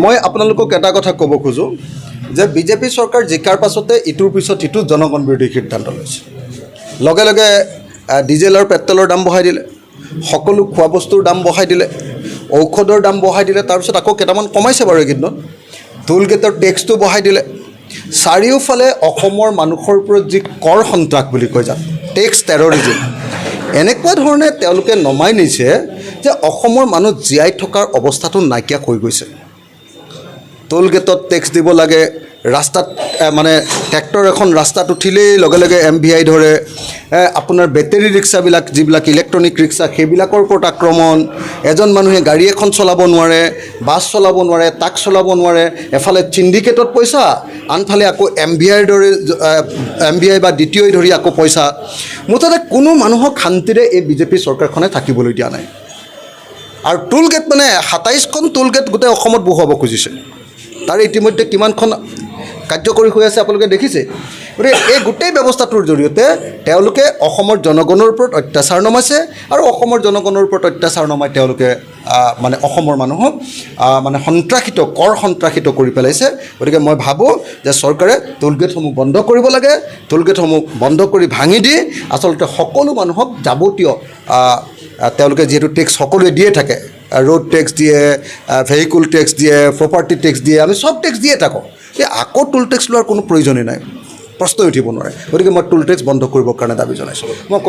মই আপোনালোকক এটা কথা ক'ব খোজোঁ যে বিজেপি চৰকাৰ জিকাৰ পাছতে ইটোৰ পিছত ইটো জনগণ বিৰোধী সিদ্ধান্ত লৈছে। লগে লগে ডিজেল আৰু পেট্ৰলৰ দাম বঢ়াই দিলে, সকলো খোৱা বস্তুৰ দাম বঢ়াই দিলে, ঔষধৰ দাম বঢ়াই দিলে, তাৰপিছত আকৌ কেইটামান কমাইছে বাৰু এইকেইদিনত। টোল গেটৰ টেক্সটো বঢ়াই দিলে। চাৰিওফালে অসমৰ মানুহৰ ওপৰত যি কৰ সন্ত্ৰাস বুলি কয় যাক, টেক্স টেৰৰিজিম, এনেকুৱা ধৰণে তেওঁলোকে নমাই নিছে যে অসমৰ মানুহ জীয়াই থকাৰ অৱস্থাটো নাইকিয়া হৈ গৈছে। টোল গেটত টেক্স দিব লাগে, ৰাস্তাত মানে ট্ৰেক্টৰ এখন ৰাস্তাত উঠিলেই লগে লগে MVI ধৰে। আপোনাৰ বেটেৰী ৰিক্সাবিলাক যিবিলাক ইলেক্ট্ৰনিক ৰিক্সা সেইবিলাকৰ ওপৰত আক্ৰমণ। এজন মানুহে গাড়ী এখন চলাব নোৱাৰে, বাছ চলাব নোৱাৰে, ট্ৰাক চলাব নোৱাৰে। এফালে চিণ্ডিকেটত পইচা, আনফালে আকৌ MVIৰ দৰে MVI বা DTI ধৰি আকৌ পইচা। মুঠতে কোনো মানুহক শান্তিৰে এই বিজেপি চৰকাৰখনে থাকিবলৈ দিয়া নাই। আৰু টোল গেট মানে 27খন টোল গেট গোটেই অসমত বহুৱাব খুজিছে। তাৰ ইতিমধ্যে কিমানখন কাৰ্যকৰী হৈ আছে আপোনালোকে দেখিছে। গতিকে এই গোটেই ব্যৱস্থাটোৰ জৰিয়তে তেওঁলোকে অসমৰ জনগণৰ ওপৰত অত্যাচাৰ নমাইছে আৰু অসমৰ জনগণৰ ওপৰত অত্যাচাৰ নমাই তেওঁলোকে মানে অসমৰ মানুহক মানে সন্ত্ৰাসিত কৰি পেলাইছে। গতিকে মই ভাবোঁ যে চৰকাৰে টোল গেটসমূহ বন্ধ কৰিব লাগে। টোল গেটসমূহ বন্ধ কৰি ভাঙি দি আচলতে সকলো মানুহক যাৱতীয় তেওঁলোকে যিহেতু টেক্স সকলোৱে দিয়ে থাকে, ৰোড টেক্স দিয়ে, ভেহিকুল টেক্স দিয়ে, প্ৰপাৰ্টি টেক্স দিয়ে, আমি চব টেক্স দিয়ে থাকোঁ। এই আকৌ টোল টেক্স লোৱাৰ কোনো প্ৰয়োজনেই নাই, প্ৰশ্নই উঠিব নোৱাৰে। গতিকে মই টোল টেক্স বন্ধ কৰিবৰ কাৰণে দাবী জনাইছোঁ। মই